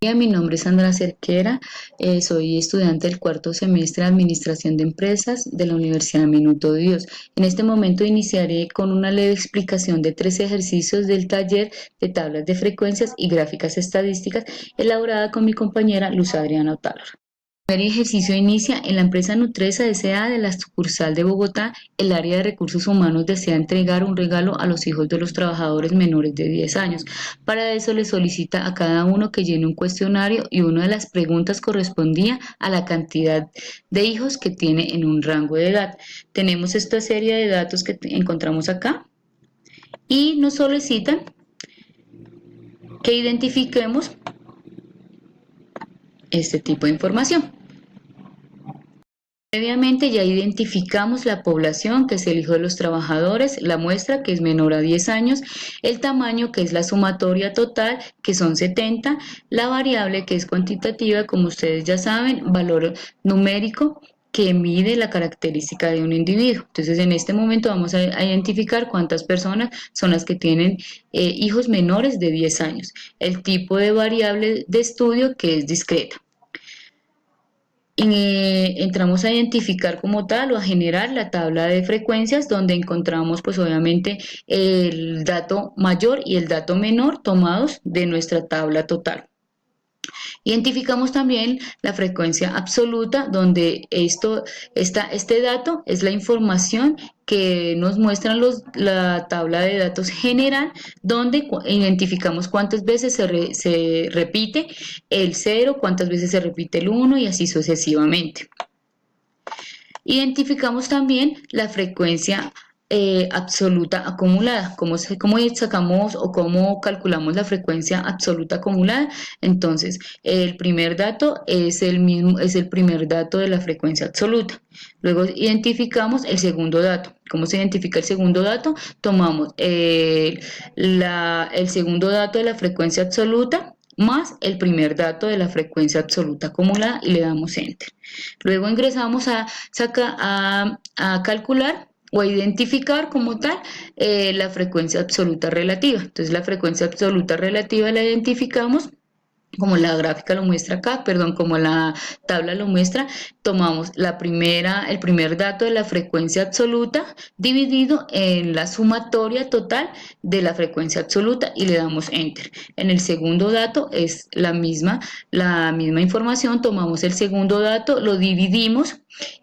Mi nombre es Sandra Cerquera, soy estudiante del cuarto semestre de Administración de Empresas de la Universidad Minuto de Dios. En este momento iniciaré con una leve explicación de 3 ejercicios del taller de tablas de frecuencias y gráficas estadísticas elaborada con mi compañera Luz Adriana Otálora. El primer ejercicio inicia en la empresa Nutresa S.A. de la sucursal de Bogotá. El área de recursos humanos desea entregar un regalo a los hijos de los trabajadores menores de 10 años. Para eso le solicita a cada uno que llene un cuestionario y una de las preguntas correspondía a la cantidad de hijos que tiene en un rango de edad. Tenemos esta serie de datos que encontramos acá y nos solicitan que identifiquemos este tipo de información. Previamente ya identificamos la población, que es el hijo de los trabajadores, la muestra, que es menor a 10 años, el tamaño, que es la sumatoria total, que son 70, la variable, que es cuantitativa, como ustedes ya saben, valor numérico, que mide la característica de un individuo. Entonces, en este momento vamos a identificar cuántas personas son las que tienen hijos menores de 10 años. El tipo de variable de estudio, que es discreta. Entramos a identificar como tal o a generar la tabla de frecuencias, donde encontramos pues obviamente el dato mayor y el dato menor tomados de nuestra tabla total. Identificamos también la frecuencia absoluta, donde este dato es la información que nos muestran la tabla de datos general, donde identificamos cuántas veces se repite el 0, cuántas veces se repite el 1 y así sucesivamente. Identificamos también la frecuencia absoluta acumulada. ¿Cómo sacamos o cómo calculamos la frecuencia absoluta acumulada? Entonces, el primer dato es el primer dato de la frecuencia absoluta. Luego identificamos el segundo dato. ¿Cómo se identifica el segundo dato? Tomamos el segundo dato de la frecuencia absoluta más el primer dato de la frecuencia absoluta acumulada y le damos Enter. Luego ingresamos a calcular o a identificar como tal la frecuencia absoluta relativa. Entonces la frecuencia absoluta relativa la identificamos como la gráfica lo muestra acá, perdón, como la tabla lo muestra. Tomamos el primer dato de la frecuencia absoluta dividido en la sumatoria total de la frecuencia absoluta y le damos Enter. En el segundo dato es la misma información, tomamos el segundo dato, lo dividimos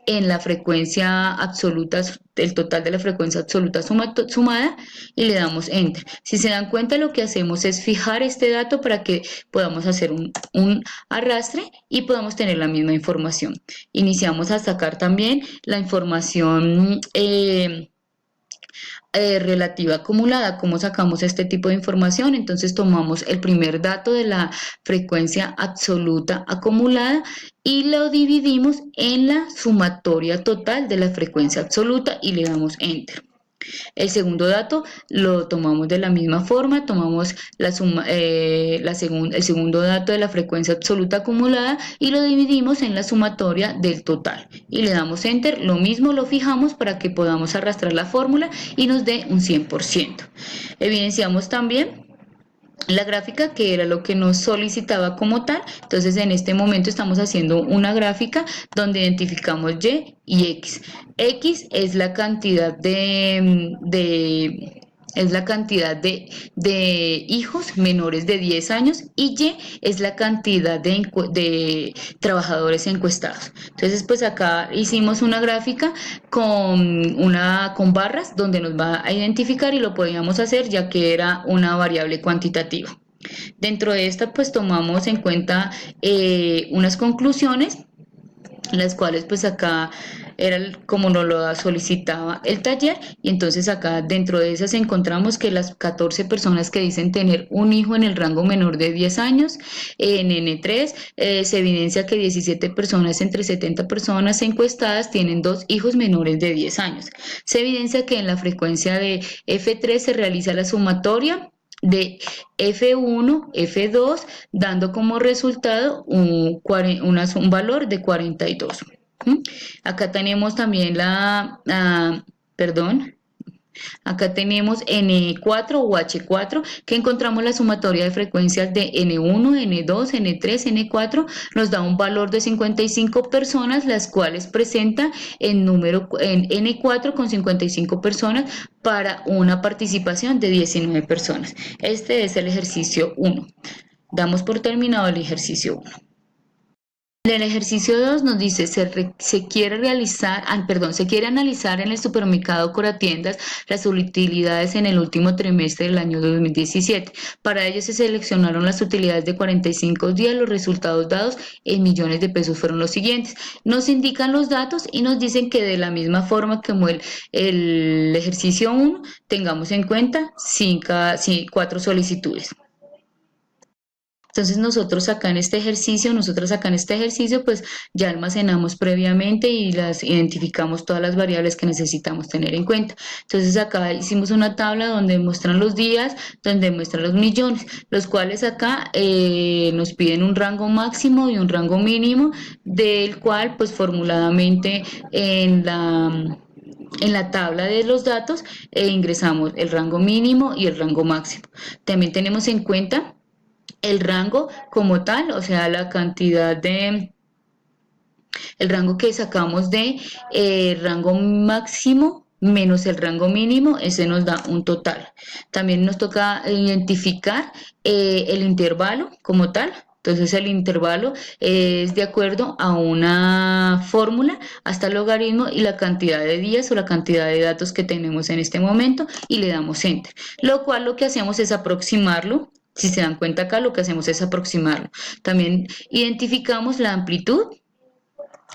en la frecuencia absoluta, el total de la frecuencia absoluta sumada y le damos Enter. Si se dan cuenta, lo que hacemos es fijar este dato para que podamos hacer un arrastre y podamos tener la misma información. Iniciamos a sacar también la información relativa acumulada. ¿Cómo sacamos este tipo de información? Entonces tomamos el primer dato de la frecuencia absoluta acumulada y lo dividimos en la sumatoria total de la frecuencia absoluta y le damos Enter. El segundo dato lo tomamos de la misma forma, tomamos el segundo dato de la frecuencia absoluta acumulada y lo dividimos en la sumatoria del total y le damos Enter. Lo mismo lo fijamos para que podamos arrastrar la fórmula y nos dé un 100%. Evidenciamos también la gráfica, que era lo que nos solicitaba como tal. Entonces en este momento estamos haciendo una gráfica donde identificamos Y X. X es la cantidad de hijos menores de 10 años y Y es la cantidad de trabajadores encuestados. Entonces pues acá hicimos una gráfica con barras donde nos va a identificar y lo podíamos hacer ya que era una variable cuantitativa. Dentro de esta pues tomamos en cuenta unas conclusiones, las cuales pues acá era como nos lo solicitaba el taller, y entonces acá dentro de esas encontramos que las 14 personas que dicen tener un hijo en el rango menor de 10 años, en N3 se evidencia que 17 personas entre 70 personas encuestadas tienen 2 hijos menores de 10 años. Se evidencia que en la frecuencia de F3 se realiza la sumatoria de F1, F2, dando como resultado un valor de 42. Acá tenemos también perdón, Acá tenemos N4 o H4, que encontramos la sumatoria de frecuencias de N1, N2, N3, N4, nos da un valor de 55 personas, las cuales presenta en N4 con 55 personas para una participación de 19 personas. Este es el ejercicio 1. Damos por terminado el ejercicio 1. En el ejercicio 2 nos dice, se quiere se quiere analizar en el supermercado Coratiendas las utilidades en el último trimestre del año 2017. Para ello se seleccionaron las utilidades de 45 días, los resultados dados en millones de pesos fueron los siguientes. Nos indican los datos y nos dicen que de la misma forma como el ejercicio 1, tengamos en cuenta 4 solicitudes. Entonces nosotros acá en este ejercicio, pues ya almacenamos previamente y las identificamos todas las variables que necesitamos tener en cuenta. Entonces acá hicimos una tabla donde muestran los días, donde muestran los millones, los cuales acá nos piden un rango máximo y un rango mínimo, del cual pues formuladamente en la tabla de los datos ingresamos el rango mínimo y el rango máximo. También tenemos en cuenta el rango como tal, o sea, el rango que sacamos de rango máximo menos el rango mínimo, ese nos da un total. También nos toca identificar el intervalo como tal. Entonces el intervalo es de acuerdo a una fórmula hasta el logaritmo y la cantidad de días o la cantidad de datos que tenemos en este momento y le damos enter. Lo cual lo que hacemos es aproximarlo. Si se dan cuenta acá, lo que hacemos es aproximarlo. También identificamos la amplitud.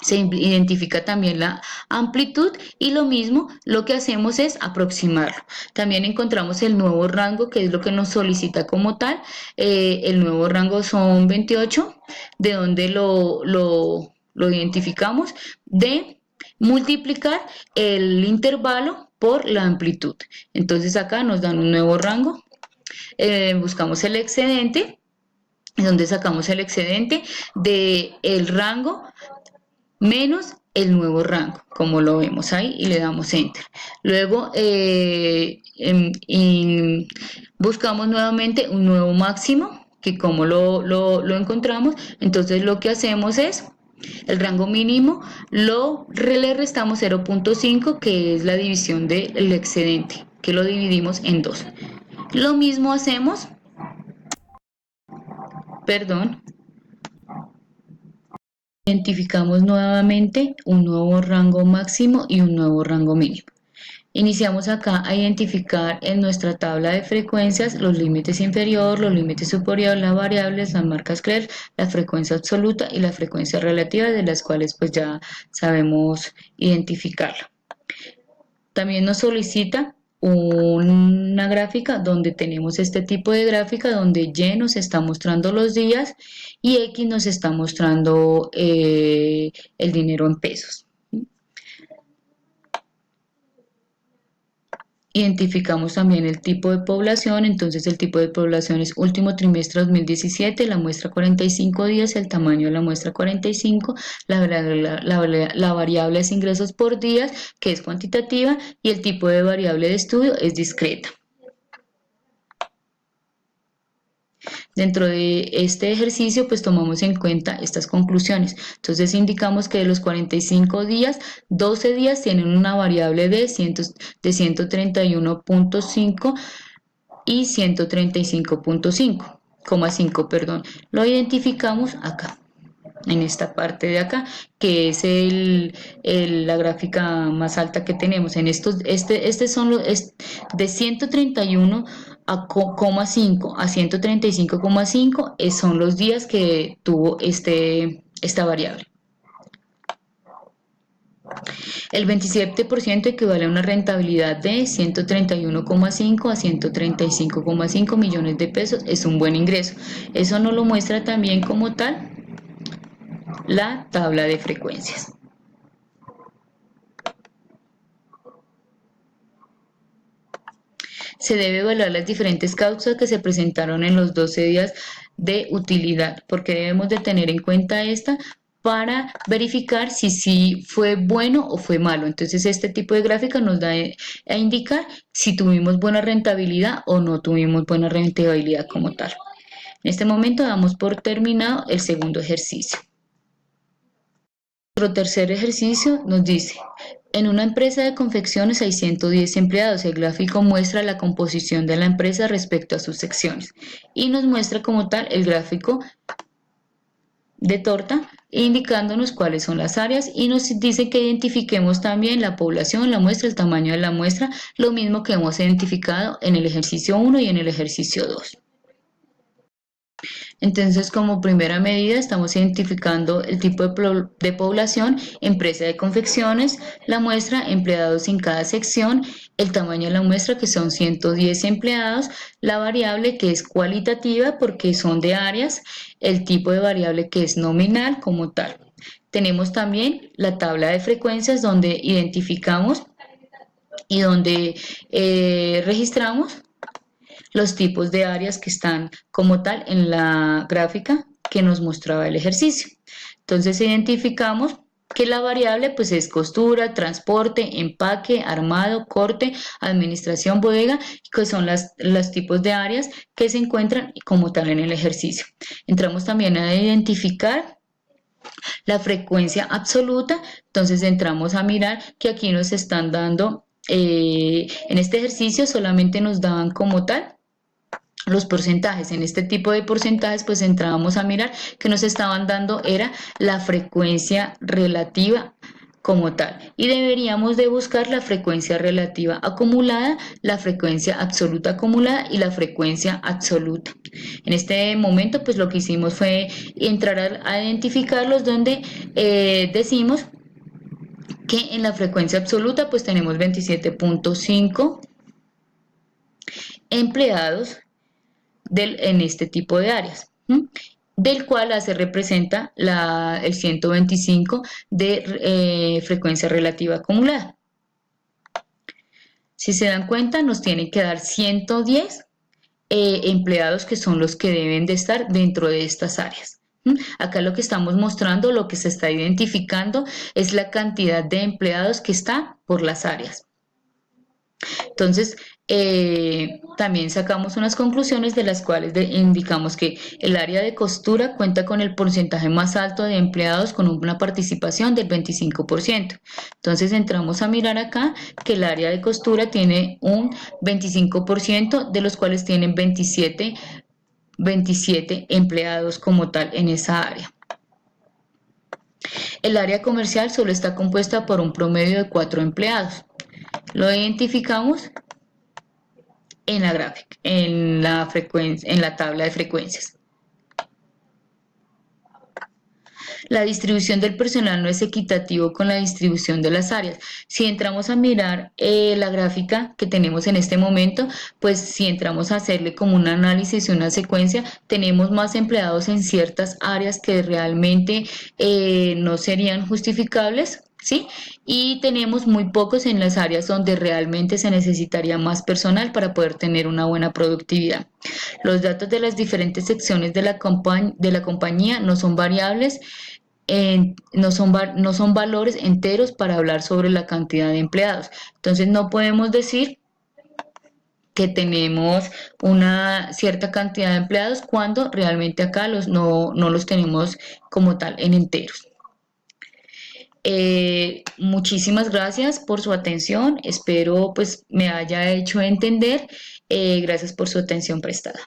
Se identifica también la amplitud y lo mismo lo que hacemos es aproximarlo. También encontramos el nuevo rango, que es lo que nos solicita como tal. El nuevo rango son 28, de donde lo identificamos, de multiplicar el intervalo por la amplitud. Entonces acá nos dan un nuevo rango. Buscamos el excedente, donde sacamos el excedente del rango menos el nuevo rango, como lo vemos ahí, y le damos enter. Luego buscamos nuevamente un nuevo máximo, que como lo encontramos, entonces lo que hacemos es el rango mínimo le restamos 0.5, que es la división del excedente, que lo dividimos en 2. Lo mismo hacemos, identificamos nuevamente un nuevo rango máximo y un nuevo rango mínimo. Iniciamos acá a identificar en nuestra tabla de frecuencias los límites inferior, los límites superior, las variables, las marcas Creel, la frecuencia absoluta y la frecuencia relativa, de las cuales pues ya sabemos identificarla. También nos solicita una gráfica donde tenemos este tipo de gráfica donde Y nos está mostrando los días y X nos está mostrando el dinero en pesos. Identificamos también el tipo de población, entonces el tipo de población es último trimestre 2017, la muestra 45 días, el tamaño de la muestra 45, la variable es ingresos por días, que es cuantitativa, y el tipo de variable de estudio es discreta. Dentro de este ejercicio pues tomamos en cuenta estas conclusiones. Entonces indicamos que de los 45 días, 12 días tienen una variable de 131.5 y 135.5, perdón. Lo identificamos acá, en esta parte de acá, que es la gráfica más alta que tenemos. En estos, son de 131,5 a 135,5 son los días que tuvo esta variable. El 27% equivale a una rentabilidad de 131,5 a 135,5 millones de pesos. Es un buen ingreso. Eso nos lo muestra también como tal la tabla de frecuencias. Se debe evaluar las diferentes causas que se presentaron en los 12 días de utilidad. ¿Por qué debemos de tener en cuenta esta? para verificar si sí fue bueno o fue malo. Entonces este tipo de gráfica nos da a indicar si tuvimos buena rentabilidad o no tuvimos buena rentabilidad como tal. En este momento damos por terminado el segundo ejercicio. Nuestro tercer ejercicio nos dice, en una empresa de confecciones hay 110 empleados. El gráfico muestra la composición de la empresa respecto a sus secciones y nos muestra como tal el gráfico de torta indicándonos cuáles son las áreas y nos dice que identifiquemos también la población, la muestra, el tamaño de la muestra, lo mismo que hemos identificado en el ejercicio 1 y en el ejercicio 2. Entonces, como primera medida, estamos identificando el tipo de población, empresa de confecciones, la muestra, empleados en cada sección, el tamaño de la muestra, que son 110 empleados, la variable que es cualitativa porque son de áreas, el tipo de variable que es nominal como tal. Tenemos también la tabla de frecuencias donde identificamos y donde registramos los tipos de áreas que están como tal en la gráfica que nos mostraba el ejercicio. Entonces identificamos que la variable pues es costura, transporte, empaque, armado, corte, administración, bodega, que son los tipos de áreas que se encuentran como tal en el ejercicio. Entramos también a identificar la frecuencia absoluta, entonces entramos a mirar que aquí nos están dando, en este ejercicio solamente nos daban como tal los porcentajes. En este tipo de porcentajes pues entrábamos a mirar que nos estaban dando era la frecuencia relativa como tal y deberíamos de buscar la frecuencia relativa acumulada, la frecuencia absoluta acumulada y la frecuencia absoluta. En este momento pues lo que hicimos fue entrar a identificarlos donde decimos que en la frecuencia absoluta pues tenemos 27.5 empleados en este tipo de áreas, del cual se representa el 125 de frecuencia relativa acumulada. Si se dan cuenta, nos tienen que dar 110 empleados que son los que deben de estar dentro de estas áreas. Acá lo que estamos mostrando, lo que se está identificando es la cantidad de empleados que está por las áreas. Entonces, también sacamos unas conclusiones de las cuales indicamos que el área de costura cuenta con el porcentaje más alto de empleados con una participación del 25%. Entonces entramos a mirar acá que el área de costura tiene un 25%, de los cuales tienen 27 empleados como tal en esa área. El área comercial solo está compuesta por un promedio de 4 empleados. Lo identificamos en la gráfica, en la tabla de frecuencias. La distribución del personal no es equitativo con la distribución de las áreas. Si entramos a mirar la gráfica que tenemos en este momento, pues si entramos a hacerle como un análisis y una secuencia, tenemos más empleados en ciertas áreas que realmente no serían justificables, ¿sí? Y tenemos muy pocos en las áreas donde realmente se necesitaría más personal para poder tener una buena productividad. Los datos de las diferentes secciones de la compañía no son variables, no son valores enteros para hablar sobre la cantidad de empleados. Entonces no podemos decir que tenemos una cierta cantidad de empleados cuando realmente acá no los tenemos como tal en enteros. Muchísimas gracias por su atención, espero pues me haya hecho entender, gracias por su atención prestada.